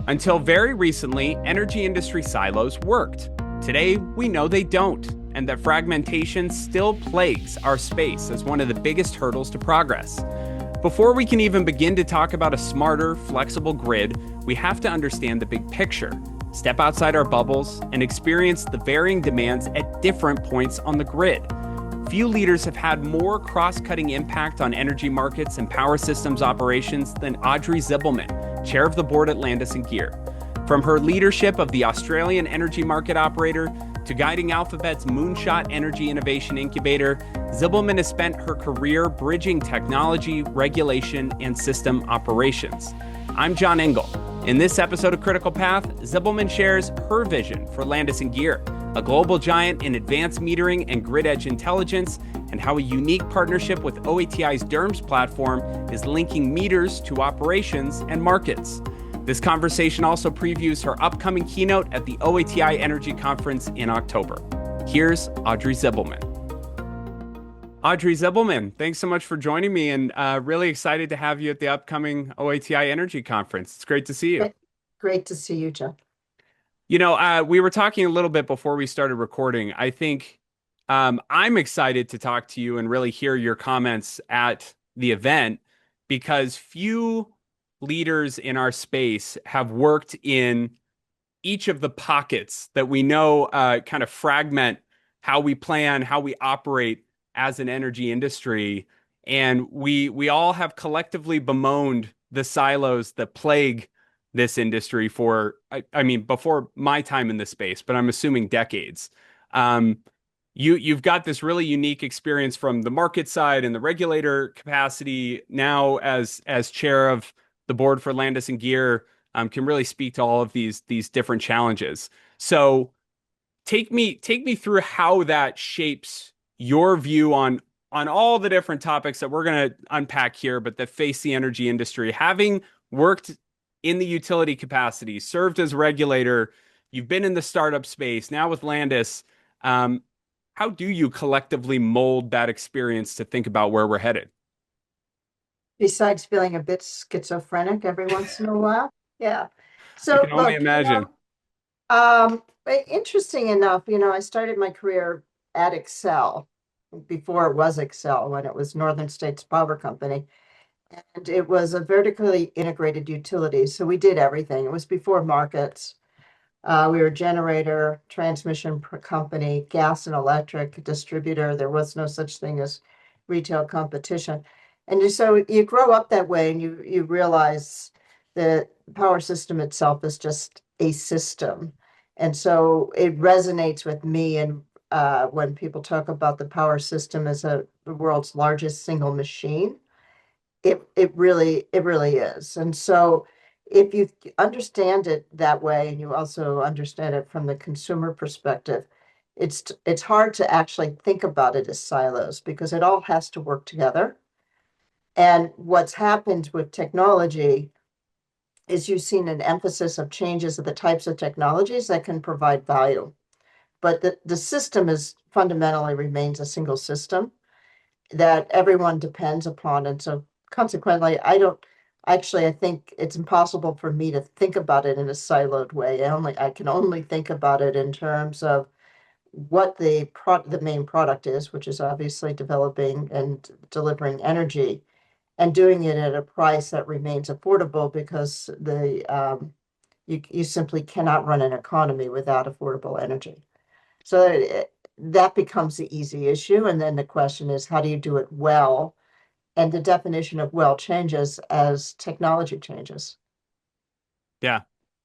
Until very recently, energy industry silos worked. Today, we know they don't, and that fragmentation still plagues our space as one of the biggest hurdles to progress. Before we can even begin to talk about a smarter, flexible grid, we have to understand the big picture, step outside our bubbles, and experience the varying demands at different points on the grid. Few leaders have had more cross-cutting impact on energy markets and power systems operations than Audrey Zibelman, chair of the board at Landis+Gyr. From her leadership of the Australian energy market operator to guiding Alphabet's Moonshot Energy Innovation Incubator, Zibelman has spent her career bridging technology, regulation, and system operations. I'm John Engel. In this episode of Critical Path, Zibelman shares her vision for Landis+Gyr, a global giant in advanced metering and grid edge intelligence, and how a unique partnership with OATI's DERMS platform is linking meters to operations and markets. This conversation also previews her upcoming keynote at the OATI Energy Conference in October. Here's Audrey Zibelman. Audrey Zibelman, thanks so much for joining me, and really excited to have you at the upcoming OATI Energy Conference. It's great to see you. Great to see you, John. You know, we were talking a little bit before we started recording. I think I'm excited to talk to you and really hear your comments at the event because few leaders in our space have worked in each of the pockets that we know kind of fragment how we plan, how we operate as an energy industry. And we all have collectively bemoaned the silos that plague this industry for, I mean, before my time in this space, but I'm assuming decades. You've got this really unique experience from the market side and the regulator capacity now as chair of the board for Landis+Gyr, can really speak to all of these different challenges. So take me through how that shapes your view on all the different topics that we're going to unpack here, but that face the energy industry. Having worked in the utility capacity, served as regulator, you've been in the startup space, now with Landis. How do you collectively mold that experience to think about where we're headed? Besides feeling a bit schizophrenic every once in a while. Yeah. I So can only look, imagine. interesting enough, I started my career at Excel before it was Excel, when it was Northern States Power Company. And it was a vertically integrated utility. So we did everything. It was before markets. We were a generator, transmission company, gas and electric distributor. There was no such thing as retail competition. And so you grow up that way and you realize the power system itself is just a system. And so it resonates with me. And when people talk about the power system as the world's largest single machine, it really is. And so if you understand it that way, and you also understand it from the consumer perspective, it's hard to actually think about it as silos because it all has to work together. And what's happened with technology is you've seen an emphasis of changes of the types of technologies that can provide value. But the system is fundamentally remains a single system that everyone depends upon. And so consequently, I think it's impossible for me to think about it in a siloed way. I can only think about it in terms of what the main product is, which is obviously developing and delivering energy, and doing it at a price that remains affordable because you simply cannot run an economy without affordable energy. So that becomes the easy issue, and then the question is, how do you do it well? And the definition of well changes as technology changes. Yeah.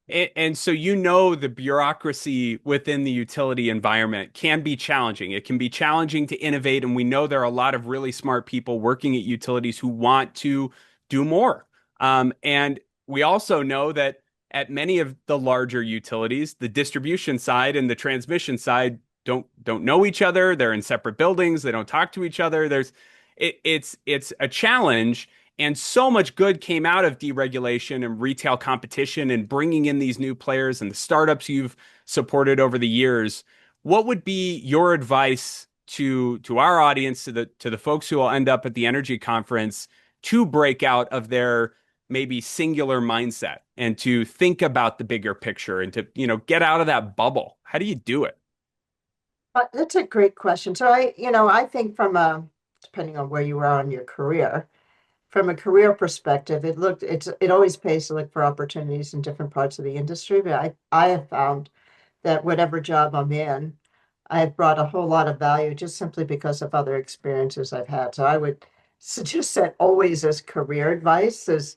And so the bureaucracy within the utility environment can be challenging. It can be challenging to innovate, and we know there are a lot of really smart people working at utilities who want to do more. And we also know that at many of the larger utilities, the distribution side and the transmission side don't know each other. They're in separate buildings. They don't talk to each other. It's a challenge. And so much good came out of deregulation and retail competition and bringing in these new players and the startups you've supported over the years. What would be your advice to our audience, to the folks who will end up at the energy conference, to break out of their maybe singular mindset and to think about the bigger picture and to, get out of that bubble? How do you do it? That's a great question. So I think depending on where you are in your career, from a career perspective, it always pays to look for opportunities in different parts of the industry. But I have found that whatever job I'm in, I've brought a whole lot of value just simply because of other experiences I've had. So I would suggest that always as career advice is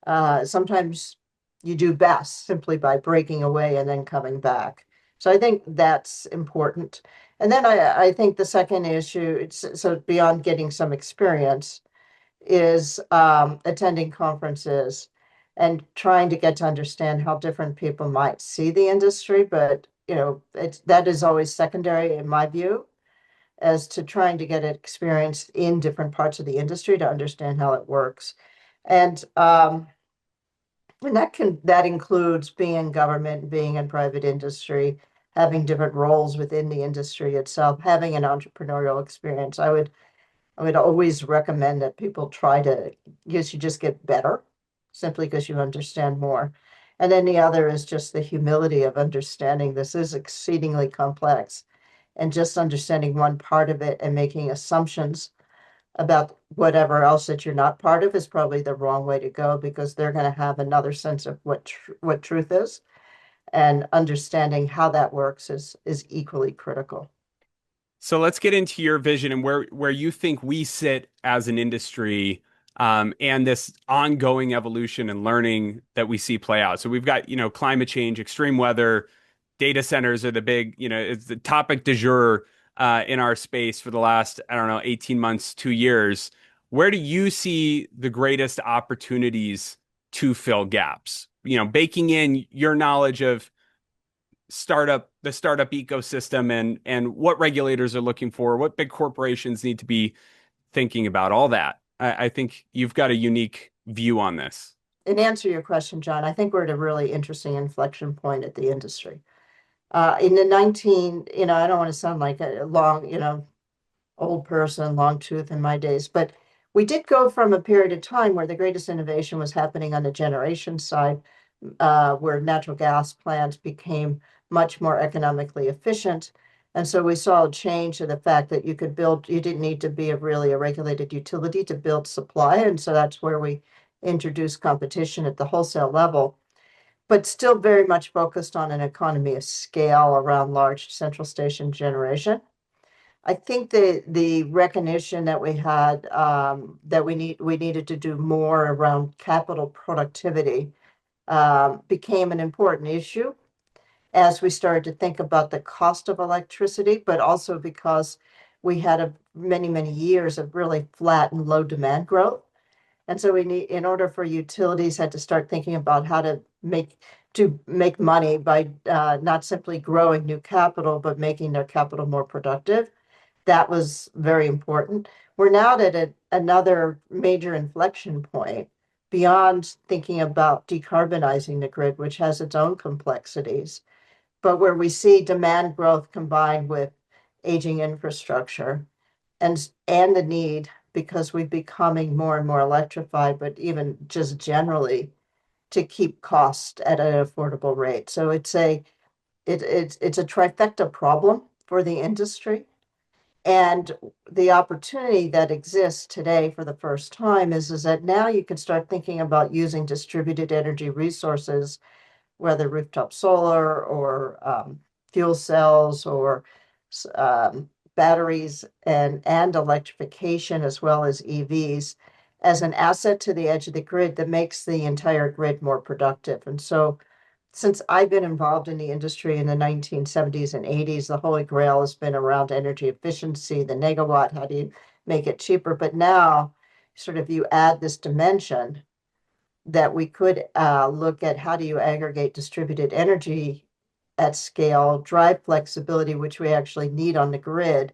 sometimes you do best simply by breaking away and then coming back. So I think that's important. And then I think the second issue, so beyond getting some experience, is attending conferences and trying to get to understand how different people might see the industry. But that is always secondary in my view, as to trying to get experience in different parts of the industry to understand how it works. And that includes being in government, being in private industry, having different roles within the industry itself, having an entrepreneurial experience. I would always recommend that people try to, because you just get better simply because you understand more. And then the other is just the humility of understanding this is exceedingly complex, and just understanding one part of it and making assumptions about whatever else that you're not part of is probably the wrong way to go, because they're going to have another sense of what truth is, and understanding how that works is equally critical. So let's get into your vision and where you think we sit as an industry, and this ongoing evolution and learning that we see play out. So we've got, climate change, extreme weather, data centers are the big, it's the topic du jour in our space for the last, I don't know, 18 months, 2 years. Where do you see the greatest opportunities to fill gaps? Baking in your knowledge of the startup ecosystem and what regulators are looking for, what big corporations need to be thinking about, all that. I think you've got a unique view on this. In answer to your question, John, I think we're at a really interesting inflection point at the industry. In the 19, I don't want to sound like a long, old person, long tooth in my days, but we did go from a period of time where the greatest innovation was happening on the generation side, where natural gas plants became much more economically efficient. And so we saw a change to the fact that you didn't need to be really a regulated utility to build supply. And so that's where we introduced competition at the wholesale level, but still very much focused on an economy of scale around large central station generation. I think the recognition that we had, that we needed to do more around capital productivity, became an important issue as we started to think about the cost of electricity, but also because we had many, many years of really flat and low demand growth. And so in order for utilities, had to start thinking about how to make money by not simply growing new capital, but making their capital more productive. That was very important. We're now at another major inflection point beyond thinking about decarbonizing the grid, which has its own complexities, but where we see demand growth combined with aging infrastructure, and the need, because we're becoming more and more electrified, but even just generally to keep cost at an affordable rate. So it's a trifecta problem for the industry. And the opportunity that exists today for the first time is that now you can start thinking about using distributed energy resources, whether rooftop solar or fuel cells or batteries and electrification, as well as EVs, as an asset to the edge of the grid that makes the entire grid more productive. And so since I've been involved in the industry in the 1970s and 80s, the Holy Grail has been around energy efficiency, the negawatt, how do you make it cheaper? But now, sort of, you add this dimension that we could look at how do you aggregate distributed energy at scale, drive flexibility, which we actually need on the grid,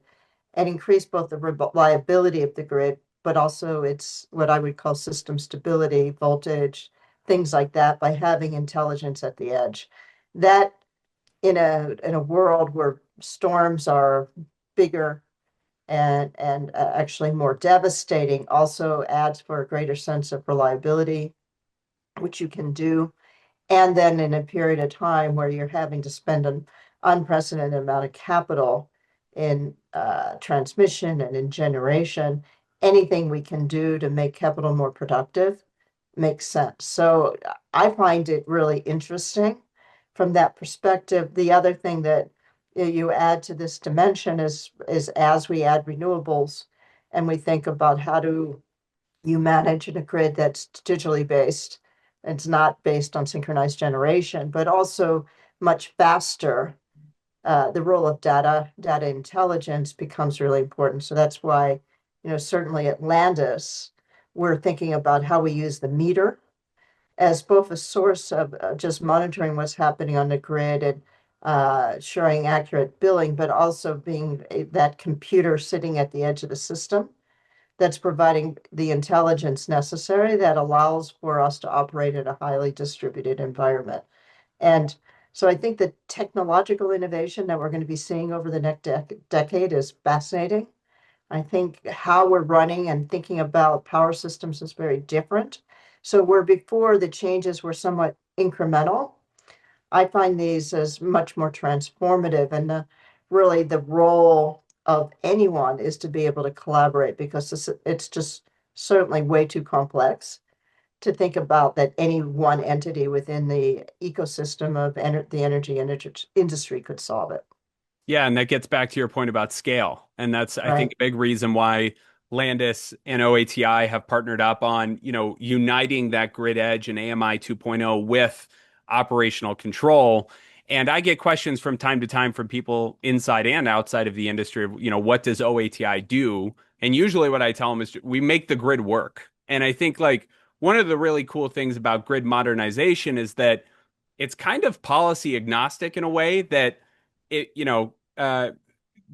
and increase both the reliability of the grid, but also its what I would call system stability, voltage, things like that, by having intelligence at the edge. That in a world where storms are bigger and actually more devastating, also adds for a greater sense of reliability, which you can do. And then in a period of time where you're having to spend an unprecedented amount of capital in transmission and in generation, anything we can do to make capital more productive makes sense. So I find it really interesting from that perspective. The other thing that you add to this dimension is as we add renewables and we think about how do you manage in a grid that's digitally based, it's not based on synchronized generation, but also much faster. The role of data intelligence becomes really important. So that's why, certainly at Landis, we're thinking about how we use the meter as both a source of just monitoring what's happening on the grid and showing accurate billing, but also being that computer sitting at the edge of the system that's providing the intelligence necessary that allows for us to operate in a highly distributed environment. And so I think the technological innovation that we're going to be seeing over the next decade is fascinating. I think how we're running and thinking about power systems is very different. So where before the changes were somewhat incremental, I find these as much more transformative. And really the role of anyone is to be able to collaborate because it's just certainly way too complex to think about that any one entity within the ecosystem of the energy industry could solve it. Yeah, and that gets back to your point about scale. And that's, I think, Right. a big reason why Landis and OATI have partnered up on, uniting that grid edge and AMI 2.0 with operational control. And I get questions from time to time from people inside and outside of the industry of, what does OATI do? And usually what I tell them is we make the grid work. And I think like one of the really cool things about grid modernization is that it's kind of policy agnostic in a way that it,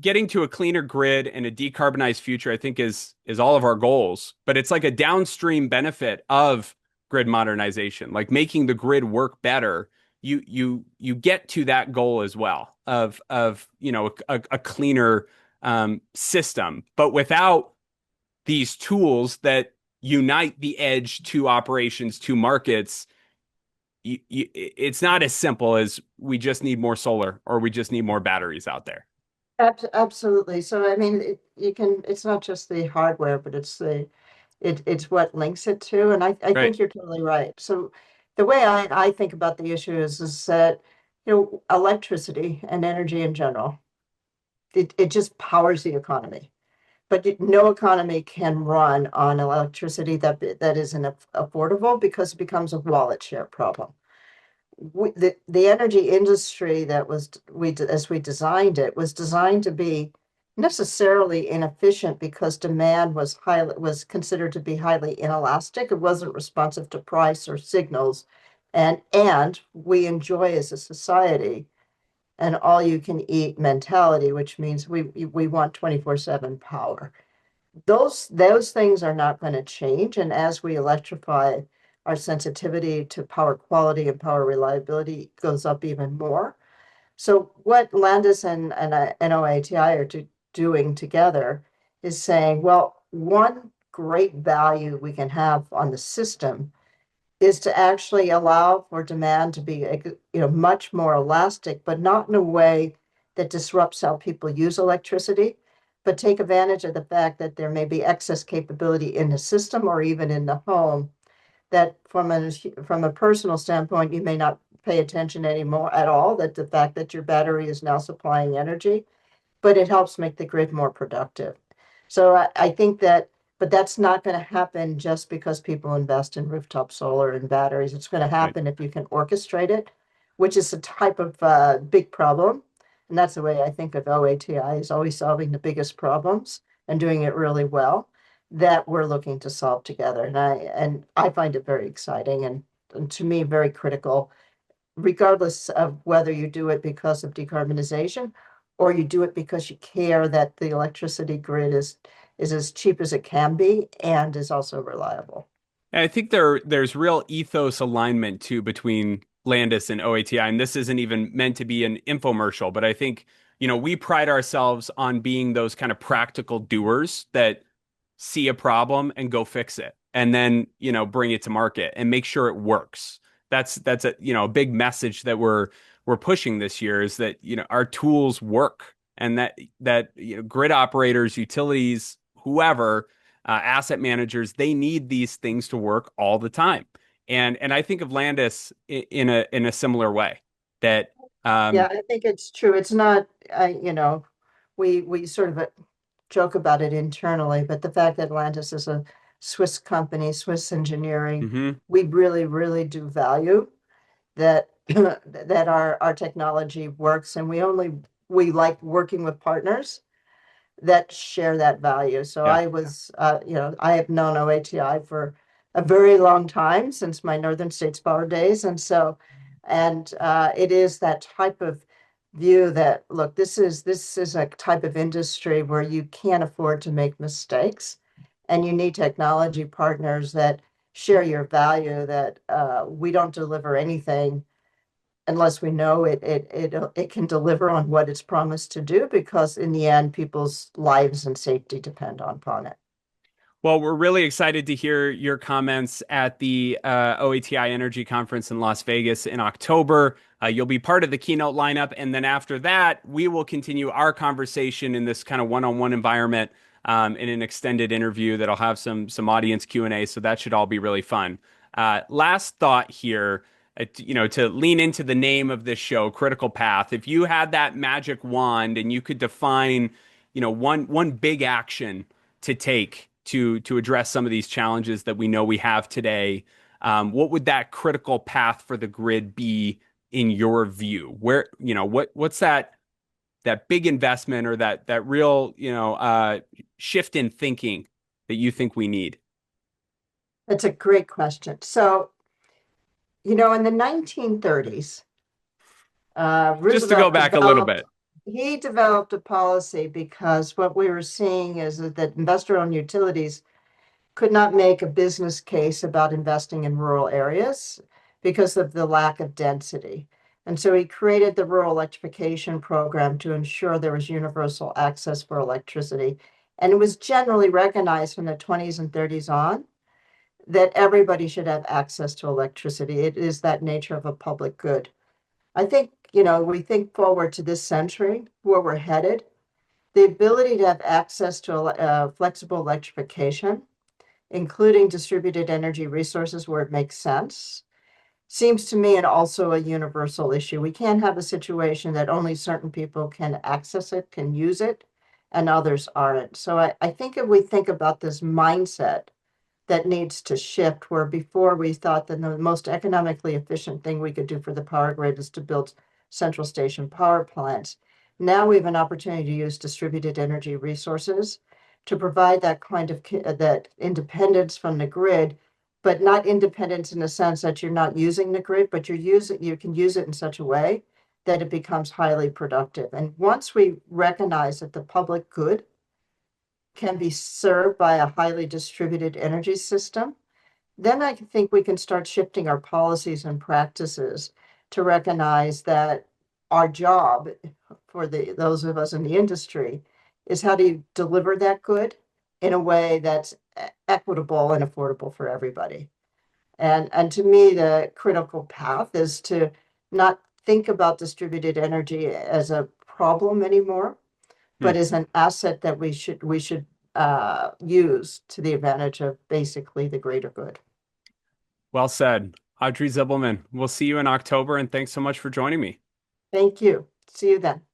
getting to a cleaner grid and a decarbonized future, I think is all of our goals. But it's like a downstream benefit of grid modernization, like making the grid work better. You get to that goal as well of a cleaner system, but without these tools that unite the edge to operations to markets. It's not as simple as we just need more solar or we just need more batteries out there. Absolutely. So I mean, it's not just the hardware, but it's what links it to. And I Right. think you're totally right. So the way I think about the issue is that, electricity and energy in general, it just powers the economy. But no economy can run on electricity that isn't affordable because it becomes a wallet share problem. The energy industry that was we as we designed it was designed to be necessarily inefficient because demand was considered to be highly inelastic. It wasn't responsive to price or signals, and we enjoy as a society an all you can eat mentality, which means we want 24/7 power. Those things are not going to change. And as we electrify, our sensitivity to power quality and power reliability goes up even more. So what Landis and NOATI are doing together is saying, well, one great value we can have on the system is to actually allow for demand to be much more elastic, but not in a way that disrupts how people use electricity, but take advantage of the fact that there may be excess capability in the system or even in the home that from a personal standpoint you may not pay attention anymore at all, that the fact that your battery is now supplying energy, but it helps make the grid more productive. So I think that, but that's not going to happen just because people invest in rooftop solar and batteries. It's going to Right. happen if you can orchestrate it, which is a type of big problem. And that's the way I think of OATI, is always solving the biggest problems and doing it really well that we're looking to solve together. And I find it very exciting and to me very critical, regardless of whether you do it because of decarbonization or you do it because you care that the electricity grid is as cheap as it can be and is also reliable. And I think there's real ethos alignment too between Landis and OATI, and this isn't even meant to be an infomercial, but I think, we pride ourselves on being those kind of practical doers that see a problem and go fix it. and then, bring it to market and make sure it works. That's a big message that we're pushing this year is that, our tools work and that grid operators, utilities, whoever, asset managers, they need these things to work all the time. And I think of Landis in a similar way that Yeah, I think it's true. It's not, we sort of joke about it internally, but the fact that Atlantis is a Swiss company, Swiss engineering, mhm. we really, really do value that that our technology works, and we like working with partners that share that value. So Yeah. I have known OATI for a very long time, since my Northern States Power days. And it is that type of view that, look, this is a type of industry where you can't afford to make mistakes, and you need technology partners that share your value, that we don't deliver anything unless we know it can deliver on what it's promised to do, because in the end, people's lives and safety depend upon it. Well, we're really excited to hear your comments at the OATI Energy Conference in Las Vegas in October. You'll be part of the keynote lineup, and then after that, we will continue our conversation in this kind of one-on-one environment, in an extended interview that'll have some audience Q&A. So that should all be really fun. Last thought here. To lean into the name of this show, Critical Path. If you had that magic wand and you could define, one big action to take to address some of these challenges that we know we have today, what would that critical path for the grid be in your view? Where, what's that big investment or that real, shift in thinking that you think we need? That's a great question. So, in the 1930s, Just to go Roosevelt back a little developed bit. he developed a policy, because what we were seeing is that investor-owned utilities could not make a business case about investing in rural areas because of the lack of density. And so he created the Rural Electrification Program to ensure there was universal access for electricity. And it was generally recognized from the 20s and 30s on that everybody should have access to electricity. It is that nature of a public good. I think, we think forward to this century, where we're headed, the ability to have access to flexible electrification, including distributed energy resources where it makes sense, seems to me and also a universal issue. We can't have a situation that only certain people can access it, can use it, and others aren't. So I think if we think about this mindset that needs to shift, where before we thought that the most economically efficient thing we could do for the power grid is to build central station power plants. Now we have an opportunity to use distributed energy resources to provide that kind of that independence from the grid, but not independence in the sense that you're not using the grid, but you can use it in such a way that it becomes highly productive. And once we recognize that the public good can be served by a highly distributed energy system, then I think we can start shifting our policies and practices to recognize that our job, for those of us in the industry, is how do you deliver that good in a way that's equitable and affordable for everybody. And to me, the critical path is to not think about distributed energy as a problem anymore, Hmm. but as an asset that we should use to the advantage of basically the greater good. Well said. Audrey Zibelman, we'll see you in October, and thanks so much for joining me. Thank you. See you then.